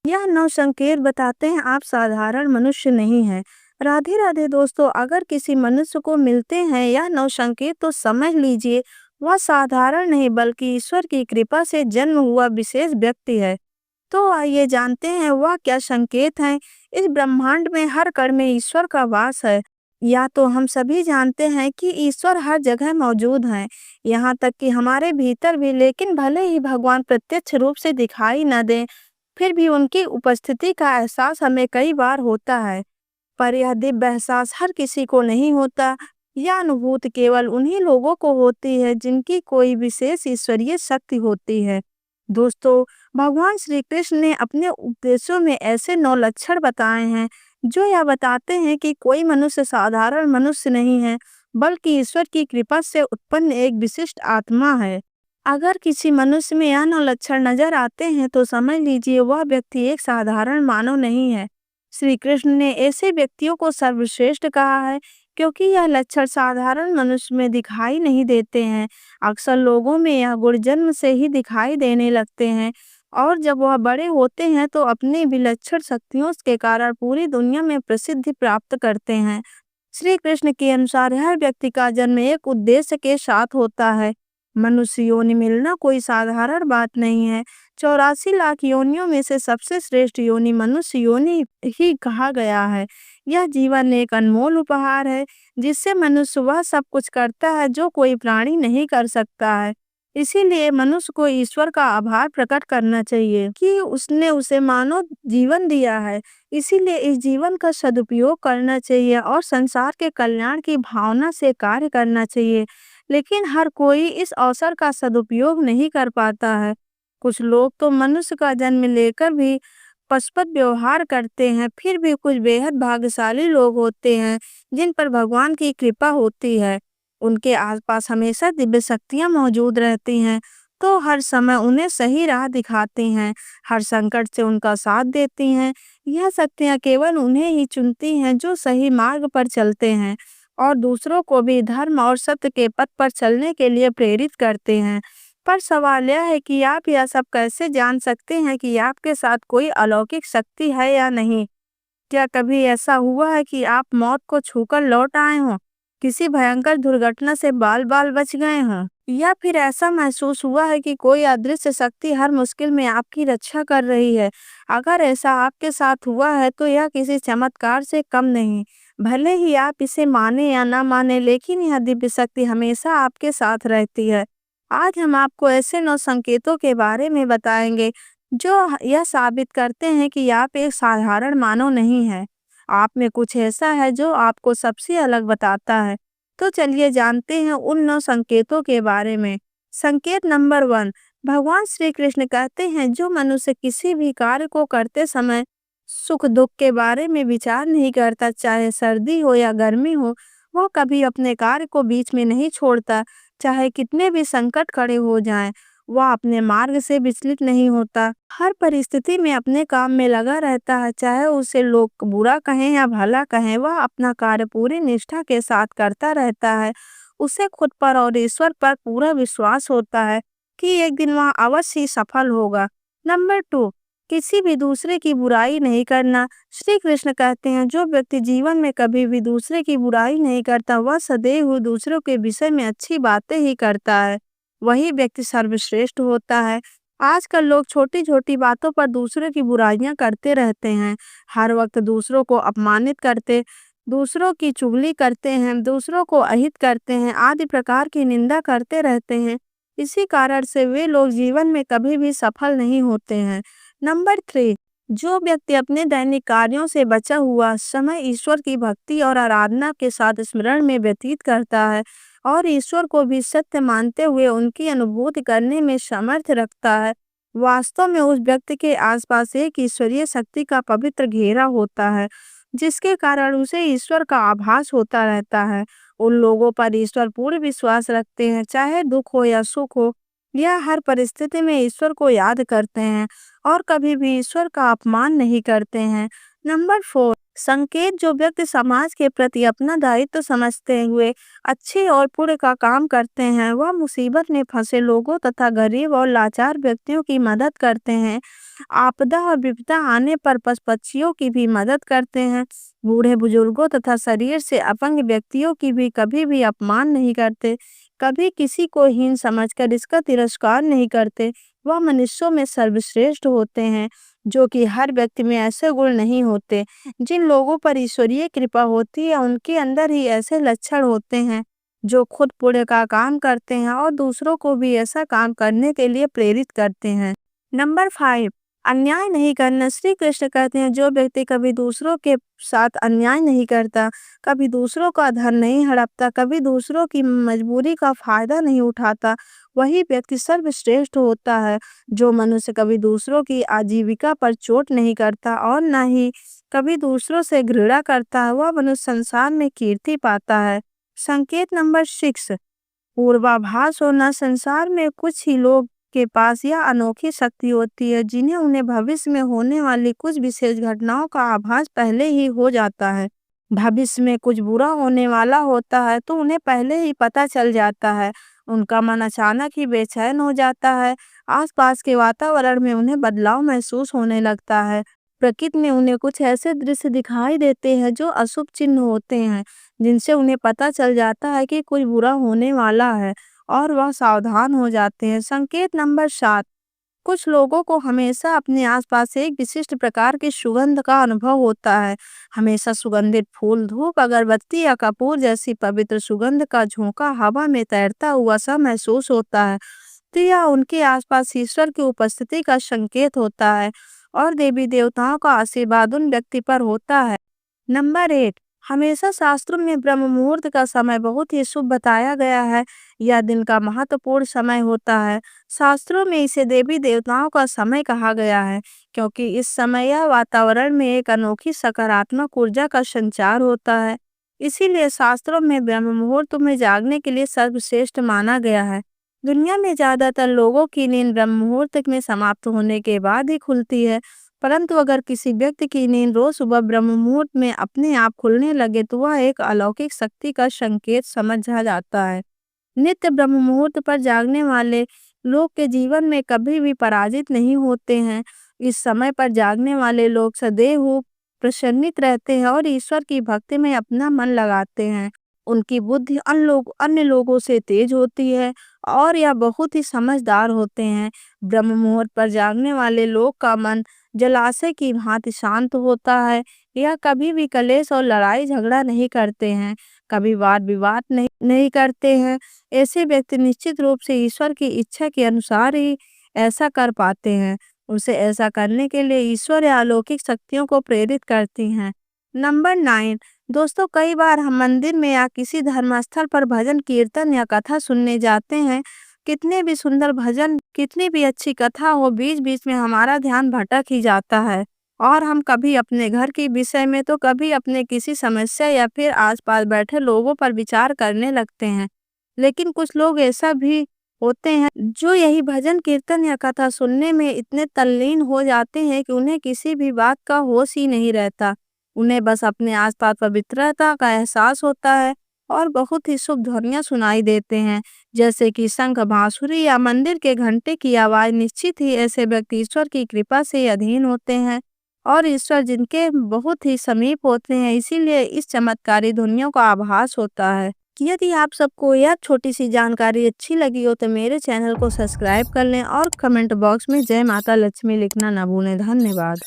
यह 9 संकेत बताते हैं आप साधारण मनुष्य नहीं हैं। राधे राधे दोस्तों, अगर किसी मनुष्य को मिलते हैं यह 9 संकेत तो समझ लीजिए वह साधारण नहीं बल्कि ईश्वर की कृपा से जन्म हुआ विशेष व्यक्ति है। तो आइए जानते हैं वह क्या संकेत हैं। इस ब्रह्मांड में हर कण में ईश्वर का वास है। या तो हम सभी जानते हैं कि ईश्वर हर जगह मौजूद हैं, यहाँ तक कि हमारे भीतर भी। लेकिन भले ही भगवान प्रत्यक्ष रूप से दिखाई न दें, फिर भी उनकी उपस्थिति का एहसास हमें कई बार होता है। पर यह दिव्य एहसास हर किसी को नहीं होता। यह अनुभूति केवल उन्हीं लोगों को होती है जिनकी कोई विशेष ईश्वरीय शक्ति होती है। दोस्तों, भगवान श्री कृष्ण ने अपने उपदेशों में ऐसे 9 लक्षण बताए हैं जो यह बताते हैं कि कोई मनुष्य साधारण मनुष्य नहीं है बल्कि ईश्वर की कृपा से उत्पन्न एक विशिष्ट आत्मा है। अगर किसी मनुष्य में यह 9 लक्षण नजर आते हैं तो समझ लीजिए वह व्यक्ति एक साधारण मानव नहीं है। श्री कृष्ण ने ऐसे व्यक्तियों को सर्वश्रेष्ठ कहा है क्योंकि यह लक्षण साधारण मनुष्य में दिखाई नहीं देते हैं। अक्सर लोगों में यह गुण जन्म से ही दिखाई देने लगते हैं और जब वह बड़े होते हैं तो अपनी विलक्षण शक्तियों के कारण पूरी दुनिया में प्रसिद्धि प्राप्त करते हैं। श्री कृष्ण के अनुसार हर व्यक्ति का जन्म एक उद्देश्य के साथ होता है। मनुष्य योनि मिलना कोई साधारण बात नहीं है। 84 लाख योनियों में से सबसे श्रेष्ठ योनि मनुष्य योनि ही कहा गया है। यह जीवन एक अनमोल उपहार है जिससे मनुष्य वह सब कुछ करता है जो कोई प्राणी नहीं कर सकता है। इसीलिए मनुष्य को ईश्वर का आभार प्रकट करना चाहिए कि उसने उसे मानव जीवन दिया है। इसीलिए इस जीवन का सदुपयोग करना चाहिए और संसार के कल्याण की भावना से कार्य करना चाहिए। लेकिन हर कोई इस अवसर का सदुपयोग नहीं कर पाता है। कुछ लोग तो मनुष्य का जन्म लेकर भी पशुवत व्यवहार करते हैं। फिर भी कुछ बेहद भाग्यशाली लोग होते हैं जिन पर भगवान की कृपा होती है। उनके आसपास हमेशा दिव्य शक्तियां मौजूद रहती हैं, तो हर समय उन्हें सही राह दिखाती हैं, हर संकट से उनका साथ देती हैं। यह शक्तियां केवल उन्हें ही चुनती हैं जो सही मार्ग पर चलते हैं और दूसरों को भी धर्म और सत्य के पथ पर चलने के लिए प्रेरित करते हैं। पर सवाल यह है कि आप यह सब कैसे जान सकते हैं कि आपके साथ कोई अलौकिक शक्ति है या नहीं? क्या कभी ऐसा हुआ है कि आप मौत को छूकर लौट आए हों, किसी भयंकर दुर्घटना से बाल-बाल बच गए हों? या फिर ऐसा महसूस हुआ है कि कोई अदृश्य शक्ति हर मुश्किल में आपकी रक्षा कर रही है? अगर ऐसा आपके साथ हुआ है तो यह किसी चमत्कार से कम नहीं। भले ही आप इसे माने या ना माने, लेकिन यह दिव्य शक्ति हमेशा आपके साथ रहती है। आज हम आपको ऐसे 9 संकेतों के बारे में बताएंगे जो यह साबित करते हैं कि आप एक साधारण मानव नहीं हैं। आप में कुछ ऐसा है जो आपको सबसे अलग बताता है। तो चलिए जानते हैं उन 9 संकेतों के बारे में। संकेत नंबर 1, भगवान श्री कृष्ण कहते हैं जो मनुष्य किसी भी कार्य को करते समय सुख दुख के बारे में विचार नहीं करता, चाहे सर्दी हो या गर्मी हो, वह कभी अपने कार्य को बीच में नहीं छोड़ता। चाहे कितने भी संकट खड़े हो जाएं, वह अपने मार्ग से विचलित नहीं होता। हर परिस्थिति में अपने काम में लगा रहता है, चाहे उसे लोग बुरा कहें या भला कहें, वह अपना कार्य पूरी निष्ठा के साथ करता रहता है। उसे खुद पर और ईश्वर पर पूरा विश्वास होता है कि एक दिन वह अवश्य ही सफल होगा। नंबर 2, किसी भी दूसरे की बुराई नहीं करना। श्री कृष्ण कहते हैं जो व्यक्ति जीवन में कभी भी दूसरे की बुराई नहीं करता, वह सदैव दूसरों के विषय में अच्छी बातें ही करता है, वही व्यक्ति सर्वश्रेष्ठ होता है। आजकल लोग छोटी छोटी बातों पर दूसरों की बुराइयां करते रहते हैं, हर वक्त दूसरों को अपमानित करते, दूसरों की चुगली करते हैं, दूसरों को अहित करते हैं, आदि प्रकार की निंदा करते रहते हैं। इसी कारण से वे लोग जीवन में कभी भी सफल नहीं होते हैं। नंबर 3, जो व्यक्ति अपने दैनिक कार्यों से बचा हुआ समय ईश्वर की भक्ति और आराधना के साथ स्मरण में व्यतीत करता है और ईश्वर को भी सत्य मानते हुए उनकी अनुभूति करने में समर्थ रखता है, वास्तव में उस व्यक्ति के आसपास एक ईश्वरीय शक्ति का पवित्र घेरा होता है जिसके कारण उसे ईश्वर का आभास होता रहता है। उन लोगों पर ईश्वर पूर्ण विश्वास रखते हैं, चाहे दुख हो या सुख हो, यह हर परिस्थिति में ईश्वर को याद करते हैं और कभी भी ईश्वर का अपमान नहीं करते हैं। नंबर 4, संकेत जो व्यक्ति समाज के प्रति अपना दायित्व समझते हुए अच्छे और पुण्य का काम करते हैं, वह मुसीबत में फंसे लोगों तथा गरीब और लाचार व्यक्तियों की मदद करते हैं। आपदा और विपदा आने पर पशु पक्षियों की भी मदद करते हैं। बूढ़े बुजुर्गों तथा शरीर से अपंग व्यक्तियों की भी कभी भी अपमान नहीं करते, कभी किसी को हीन समझकर इसका तिरस्कार नहीं करते। वह मनुष्यों में सर्वश्रेष्ठ होते हैं, जो कि हर व्यक्ति में ऐसे गुण नहीं होते। जिन लोगों पर ईश्वरीय कृपा होती है, उनके अंदर ही ऐसे लक्षण होते हैं जो खुद पुण्य का काम करते हैं और दूसरों को भी ऐसा काम करने के लिए प्रेरित करते हैं। नंबर 5, अन्याय नहीं करना। श्री कृष्ण कहते हैं, जो व्यक्ति कभी दूसरों के साथ अन्याय नहीं करता, कभी दूसरों का धन नहीं हड़पता, कभी दूसरों की मजबूरी का फायदा नहीं उठाता, वही व्यक्ति सर्वश्रेष्ठ होता है। जो मनुष्य कभी दूसरों की आजीविका पर चोट नहीं करता और न ही कभी दूसरों से घृणा करता है, वह मनुष्य संसार में कीर्ति पाता है। संकेत नंबर 6, पूर्वाभास होना। संसार में कुछ ही लोग के पास यह अनोखी शक्ति होती है, जिन्हें उन्हें भविष्य में होने वाली कुछ विशेष घटनाओं का आभास पहले ही हो जाता है। भविष्य में कुछ बुरा होने वाला होता है तो उन्हें पहले ही पता चल जाता है। उनका मन अचानक ही बेचैन हो जाता है। आसपास के वातावरण में उन्हें बदलाव महसूस होने लगता है। प्रकृति में उन्हें कुछ ऐसे दृश्य दिखाई देते हैं जो अशुभ चिन्ह होते हैं, जिनसे उन्हें पता चल जाता है कि कुछ बुरा होने वाला है और वह सावधान हो जाते हैं। संकेत नंबर 7, कुछ लोगों को हमेशा अपने आसपास एक विशिष्ट प्रकार की सुगंध का अनुभव होता है। हमेशा सुगंधित फूल, धूप, अगरबत्ती या कपूर जैसी पवित्र सुगंध का झोंका हवा में तैरता हुआ सा महसूस होता है। तो यह उनके आसपास ईश्वर की उपस्थिति का संकेत होता है और देवी देवताओं का आशीर्वाद उन व्यक्ति पर होता है। नंबर 8, हमेशा शास्त्रों में ब्रह्म मुहूर्त का समय बहुत ही शुभ बताया गया है। यह दिन का महत्वपूर्ण समय होता है। शास्त्रों में इसे देवी देवताओं का समय कहा गया है, क्योंकि इस समय यह वातावरण में एक अनोखी सकारात्मक ऊर्जा का संचार होता है। इसीलिए शास्त्रों में ब्रह्म मुहूर्त में जागने के लिए सर्वश्रेष्ठ माना गया है। दुनिया में ज्यादातर लोगों की नींद ब्रह्म मुहूर्त में समाप्त होने के बाद ही खुलती है, परंतु अगर किसी व्यक्ति की नींद रोज सुबह ब्रह्म मुहूर्त में अपने आप खुलने लगे तो वह एक अलौकिक शक्ति का संकेत समझा जाता है। नित्य ब्रह्म मुहूर्त पर जागने वाले लोग के जीवन में कभी भी पराजित नहीं होते हैं। इस समय पर जागने वाले लोग सदैव प्रसन्नित रहते हैं और ईश्वर की भक्ति में अपना मन लगाते हैं। उनकी बुद्धि अन्य लोगों से तेज होती है और यह बहुत ही समझदार होते हैं। ब्रह्म मुहूर्त पर जागने वाले लोग का मन जलाशय की भांति शांत होता है। यह कभी भी कलेश और लड़ाई झगड़ा नहीं करते हैं, कभी वाद विवाद नहीं करते हैं। ऐसे व्यक्ति निश्चित रूप से ईश्वर की इच्छा के अनुसार ही ऐसा कर पाते हैं। उसे ऐसा करने के लिए ईश्वर या अलौकिक शक्तियों को प्रेरित करती हैं। नंबर 9, दोस्तों, कई बार हम मंदिर में या किसी धर्मस्थल पर भजन कीर्तन या कथा सुनने जाते हैं। कितने भी सुंदर भजन, कितनी भी अच्छी कथा हो, बीच बीच में हमारा ध्यान भटक ही जाता है और हम कभी अपने घर के विषय में तो कभी अपने किसी समस्या या फिर आसपास बैठे लोगों पर विचार करने लगते हैं। लेकिन कुछ लोग ऐसा भी होते हैं जो यही भजन कीर्तन या कथा सुनने में इतने तल्लीन हो जाते हैं कि उन्हें किसी भी बात का होश ही नहीं रहता। उन्हें बस अपने आसपास पवित्रता का एहसास होता है और बहुत ही शुभ ध्वनियां सुनाई देते हैं, जैसे कि शंख, बांसुरी या मंदिर के घंटे की आवाज। निश्चित ही ऐसे व्यक्ति ईश्वर की कृपा से अधीन होते हैं और ईश्वर जिनके बहुत ही समीप होते हैं, इसीलिए इस चमत्कारी ध्वनियों का आभास होता है। यदि आप सबको यह छोटी सी जानकारी अच्छी लगी हो तो मेरे चैनल को सब्सक्राइब कर लें और कमेंट बॉक्स में जय माता लक्ष्मी लिखना ना भूलें। धन्यवाद।